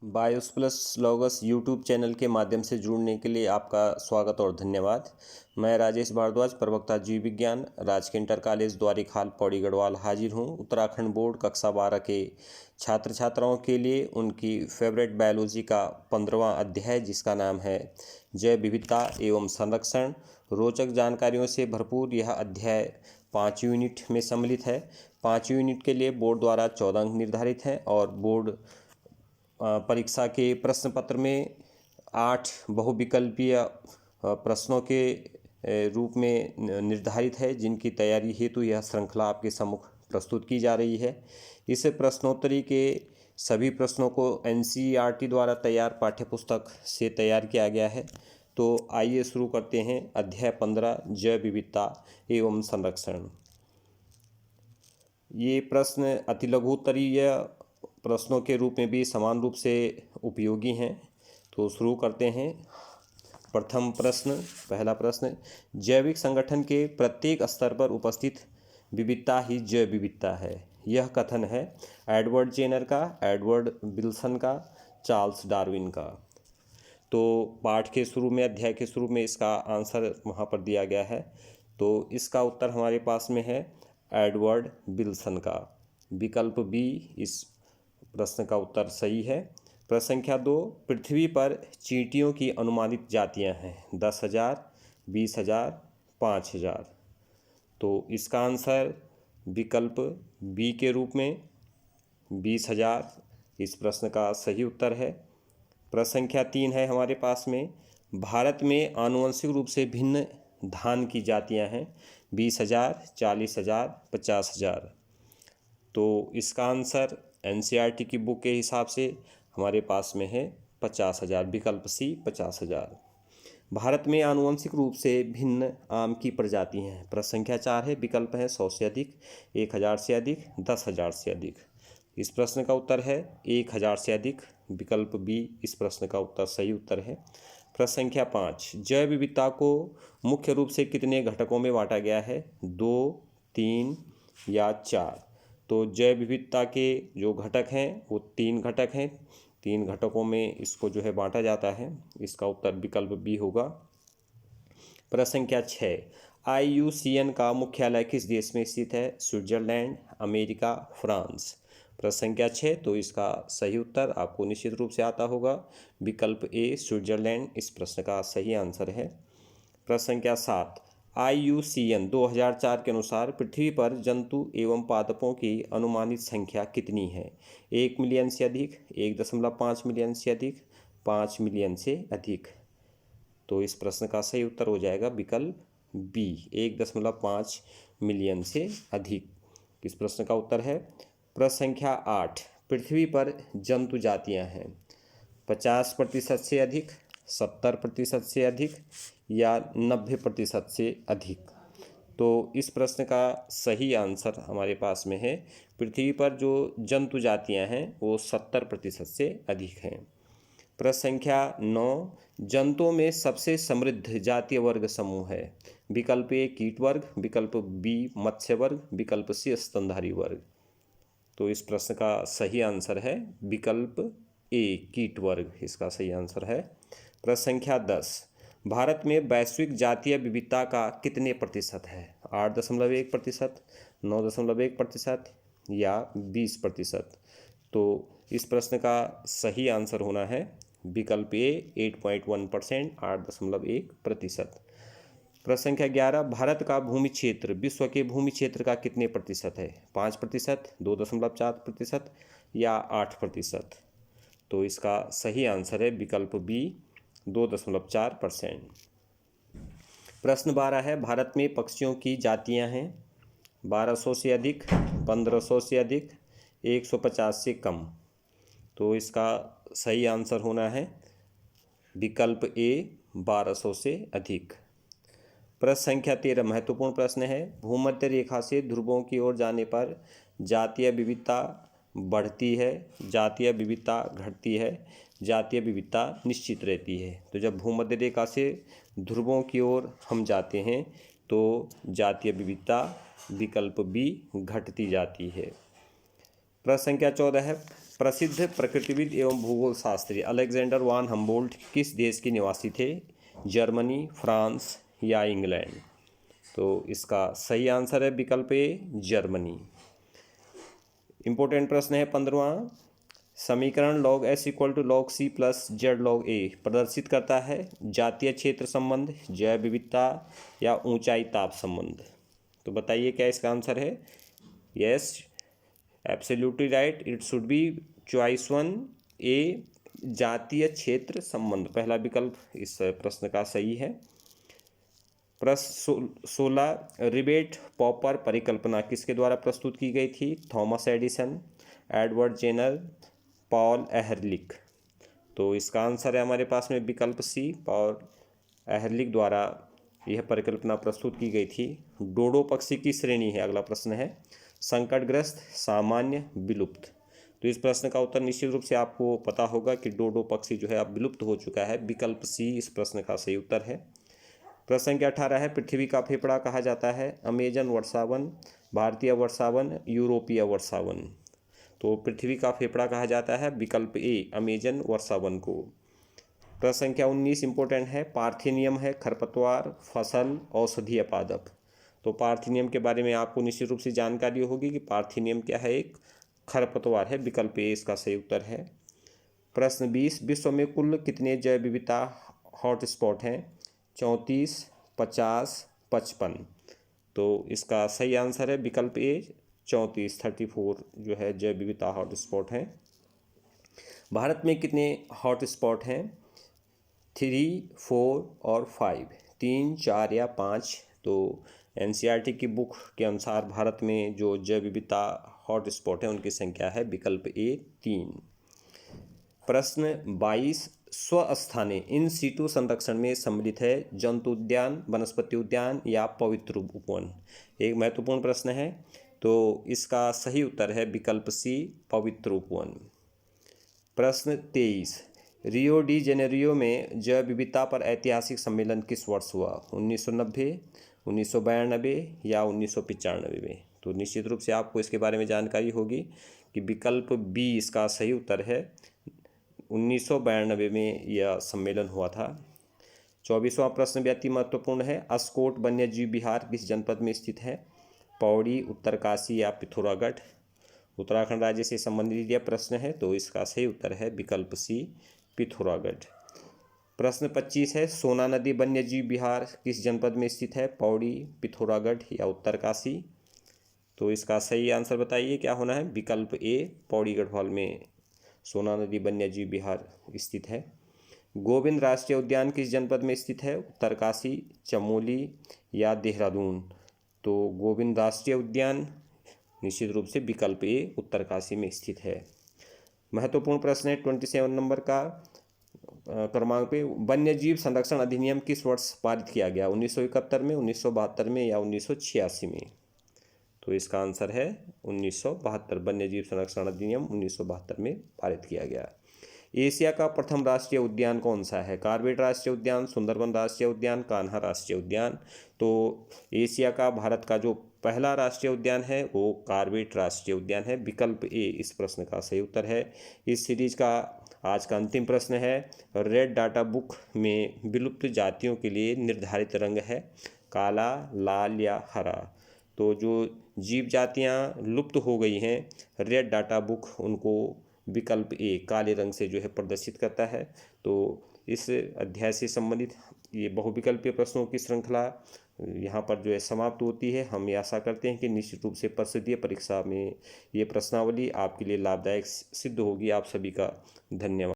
BIOS plus logos YouTube channel के माध्यम से जुड़ने के लिए आपका स्वागत और धन्यवाद। मैं राजेश भारद्वाज, प्रवक्ता जीव विज्ञान, राजकीय इंटर कॉलेज द्वारीखाल पौड़ी गढ़वाल हाजिर हूँ। उत्तराखंड बोर्ड कक्षा 12 के छात्र छात्राओं के लिए उनकी फेवरेट बायोलॉजी का 15वां अध्याय, जिसका नाम है जैव विविधता एवं संरक्षण। रोचक जानकारियों से भरपूर यह अध्याय 5 यूनिट में सम्मिलित है। 5 यूनिट के लिए बोर्ड द्वारा 14 अंक निर्धारित हैं और बोर्ड परीक्षा के प्रश्न पत्र में 8 बहुविकल्पीय प्रश्नों के रूप में निर्धारित है, जिनकी तैयारी हेतु यह श्रृंखला आपके सम्मुख प्रस्तुत की जा रही है। इस प्रश्नोत्तरी के सभी प्रश्नों को NCERT द्वारा तैयार पाठ्यपुस्तक से तैयार किया गया है। तो आइए शुरू करते हैं अध्याय 15 जैव विविधता एवं संरक्षण। ये प्रश्न अति लघुत्तरीय प्रश्नों के रूप में भी समान रूप से उपयोगी हैं। तो शुरू करते हैं। प्रथम प्रश्न, पहला प्रश्न, जैविक संगठन के प्रत्येक स्तर पर उपस्थित विविधता ही जैव विविधता है। यह कथन है एडवर्ड जेनर का, एडवर्ड विल्सन का, चार्ल्स डार्विन का। तो पाठ के शुरू में, अध्याय के शुरू में इसका आंसर वहाँ पर दिया गया है। तो इसका उत्तर हमारे पास में है एडवर्ड विल्सन का। विकल्प बी इस प्रश्न का उत्तर सही है। प्रश्न संख्या 2, पृथ्वी पर चींटियों की अनुमानित जातियां हैं 10,000, 20,000, 5,000। तो इसका आंसर विकल्प बी के रूप में 20,000 इस प्रश्न का सही उत्तर है। प्रश्न संख्या 3 है हमारे पास में, भारत में आनुवंशिक रूप से भिन्न धान की जातियां हैं 20,000, 40,000, 50,000। तो इसका आंसर NCERT की बुक के हिसाब से हमारे पास में है 50,000, विकल्प सी 50,000। भारत में आनुवंशिक रूप से भिन्न आम की प्रजाति हैं। प्रश्न संख्या 4 है, विकल्प है 100 से अधिक, 1,000 से अधिक, 10,000 से अधिक। इस प्रश्न का उत्तर है 1,000 से अधिक, विकल्प बी इस प्रश्न का उत्तर सही उत्तर है। प्रश्न संख्या 5, जैव विविधता को मुख्य रूप से कितने घटकों में बांटा गया है 2, 3 या 4। तो जैव विविधता के जो घटक हैं वो 3 घटक हैं। 3 घटकों में इसको जो है बांटा जाता है। इसका उत्तर विकल्प बी होगा। प्रश्न संख्या 6, IUCN का मुख्यालय किस देश में स्थित है? Switzerland, America, France. प्रश्न संख्या 6, तो इसका सही उत्तर आपको निश्चित रूप से आता होगा, विकल्प ए स्विट्जरलैंड इस प्रश्न का सही आंसर है। प्रश्न संख्या 7, IUCN 2004 के अनुसार पृथ्वी पर जंतु एवं पादपों की अनुमानित संख्या कितनी है? 1 मिलियन से अधिक, 1.5 मिलियन से अधिक, 5 मिलियन से अधिक। तो इस प्रश्न का सही उत्तर हो जाएगा विकल्प बी 1.5 मिलियन से अधिक इस प्रश्न का उत्तर है। प्रश्न संख्या 8, पृथ्वी पर जंतु जातियां हैं 50% से अधिक, 70% से अधिक या 90% से अधिक। तो इस प्रश्न का सही आंसर हमारे पास में है, पृथ्वी पर जो जंतु जातियां हैं वो 70% से अधिक हैं। प्रश्न संख्या 9, जंतुओं में सबसे समृद्ध जातीय वर्ग समूह है? विकल्प ए कीट वर्ग, विकल्प बी मत्स्य वर्ग, विकल्प सी स्तनधारी वर्ग। तो इस प्रश्न का सही आंसर है विकल्प ए कीट वर्ग, इसका सही आंसर है। प्रश्न संख्या 10, भारत में वैश्विक जातीय विविधता का कितने प्रतिशत है? 8.1%, 9.1% या 20%। तो इस प्रश्न का सही आंसर होना है विकल्प ए 8.1%, 8.1%। प्रश्न संख्या 11, भारत का भूमि क्षेत्र विश्व के भूमि क्षेत्र का कितने प्रतिशत है? 5%, 2.4% या 8%। तो इसका सही आंसर है विकल्प बी 2.4%। प्रश्न 12 है, भारत में पक्षियों की जातियां हैं 1200 से अधिक, 1500 से अधिक, 150 से कम। तो इसका सही आंसर होना है विकल्प ए 1200 से अधिक। प्रश्न संख्या 13 महत्वपूर्ण प्रश्न है, भूमध्य रेखा से ध्रुवों की ओर जाने पर जातीय विविधता बढ़ती है, जातीय विविधता घटती है, जातीय विविधता निश्चित रहती है। तो जब भूमध्य रेखा से ध्रुवों की ओर हम जाते हैं तो जातीय विविधता विकल्प बी घटती जाती है। प्रश्न संख्या 14 है, प्रसिद्ध प्रकृतिविद एवं भूगोल शास्त्री अलेक्जेंडर वान हम्बोल्ट किस देश के निवासी थे? जर्मनी, फ्रांस या इंग्लैंड? तो इसका सही आंसर है विकल्प ए, जर्मनी। इम्पोर्टेंट प्रश्न है 15वां। समीकरण log s equal to log c plus z log a प्रदर्शित करता है जातीय क्षेत्र संबंध, जैव विविधता या ऊंचाई ताप संबंध? तो बताइए क्या इसका आंसर है? Yes, absolutely right, it should be choice 1 ए, जातीय क्षेत्र संबंध। पहला विकल्प इस प्रश्न का सही है। प्रश्न 16, रिबेट पॉपर परिकल्पना किसके द्वारा प्रस्तुत की गई थी? Thomas Edison, Edward Jenner, Paul Ehrlich? तो इसका आंसर है हमारे पास में विकल्प सी, पॉल एहरलिख द्वारा यह परिकल्पना प्रस्तुत की गई थी। डोडो पक्षी की श्रेणी है, अगला प्रश्न है, संकटग्रस्त, सामान्य, विलुप्त? तो इस प्रश्न का उत्तर निश्चित रूप से आपको पता होगा कि डोडो पक्षी जो है अब विलुप्त हो चुका है। विकल्प सी इस प्रश्न का सही उत्तर है। प्रश्न संख्या 18 है, पृथ्वी का फेफड़ा कहा जाता है? अमेजन वर्षावन, भारतीय वर्षावन, यूरोपीय वर्षावन? तो पृथ्वी का फेफड़ा कहा जाता है विकल्प ए, अमेजन वर्षावन को। प्रश्न संख्या 19 इंपॉर्टेंट है, पार्थेनियम है खरपतवार, फसल, औषधीय पादप? तो पार्थेनियम के बारे में आपको निश्चित रूप से जानकारी होगी कि पार्थेनियम क्या है, एक खरपतवार है। विकल्प ए इसका सही उत्तर है। प्रश्न 20, विश्व में कुल कितने जैव विविधता हॉटस्पॉट हैं? 34, 50, 55? तो इसका सही आंसर है विकल्प ए, 34 जो है जैव विविधता हॉटस्पॉट हैं। भारत में कितने हॉटस्पॉट हैं? 3, 4 और 5, 3, 4 या 5? तो एनसीईआरटी की बुक के अनुसार भारत में जो जैव विविधता हॉटस्पॉट है उनकी संख्या है विकल्प ए, 3। प्रश्न 22, स्वस्थाने इन सीटू संरक्षण में सम्मिलित है? जंतु उद्यान, वनस्पति उद्यान या पवित्र उपवन? एक महत्वपूर्ण प्रश्न है, तो इसका सही उत्तर है विकल्प सी, पवित्र उपवन। प्रश्न 23, रियो डी जेनेरियो में जैव विविधता पर ऐतिहासिक सम्मेलन किस वर्ष हुआ? 1990, 1992 या 1995 में? तो निश्चित रूप से आपको इसके बारे में जानकारी होगी कि विकल्प बी इसका सही उत्तर है। 1992 में यह सम्मेलन हुआ था। 24वां प्रश्न भी अति महत्वपूर्ण है, अस्कोट वन्यजीव विहार किस जनपद में स्थित है? पौड़ी, उत्तरकाशी या पिथौरागढ़? उत्तराखंड राज्य से संबंधित यह प्रश्न है, तो इसका सही उत्तर है विकल्प सी, पिथौरागढ़। प्रश्न 25 है, सोना नदी वन्यजीव विहार किस जनपद में स्थित है? पौड़ी, पिथौरागढ़ या उत्तरकाशी? तो इसका सही आंसर बताइए क्या होना है? विकल्प ए, पौड़ी गढ़वाल में सोना नदी वन्यजीव विहार स्थित है। गोविंद राष्ट्रीय उद्यान किस जनपद में स्थित है? उत्तरकाशी, चमोली या देहरादून? तो गोविंद राष्ट्रीय उद्यान निश्चित रूप से विकल्प ए, उत्तरकाशी में स्थित है। महत्वपूर्ण प्रश्न है 27 नंबर का क्रमांक पे, वन्यजीव संरक्षण अधिनियम किस वर्ष पारित किया गया? 1971 में, 1972 में या 1986 में? तो इसका आंसर है 1972। वन्यजीव संरक्षण अधिनियम 1972 में पारित किया गया। एशिया का प्रथम राष्ट्रीय उद्यान कौन सा है? कार्बेट राष्ट्रीय उद्यान, सुंदरबन राष्ट्रीय उद्यान, कान्हा राष्ट्रीय उद्यान? तो एशिया का भारत का जो पहला राष्ट्रीय उद्यान है वो कार्बेट राष्ट्रीय उद्यान है। विकल्प ए इस प्रश्न का सही उत्तर है। इस सीरीज का आज का अंतिम प्रश्न है, रेड डाटा बुक में विलुप्त जातियों के लिए निर्धारित रंग है काला, लाल या हरा? तो जो जीव जातियाँ लुप्त हो गई हैं, रेड डाटा बुक उनको विकल्प ए काले रंग से जो है प्रदर्शित करता है। तो इस अध्याय से संबंधित ये बहुविकल्पीय प्रश्नों की श्रृंखला यहाँ पर जो है समाप्त होती है। हम ये आशा करते हैं कि निश्चित रूप से परिषदीय परीक्षा में ये प्रश्नावली आपके लिए लाभदायक सिद्ध होगी। आप सभी का धन्यवाद।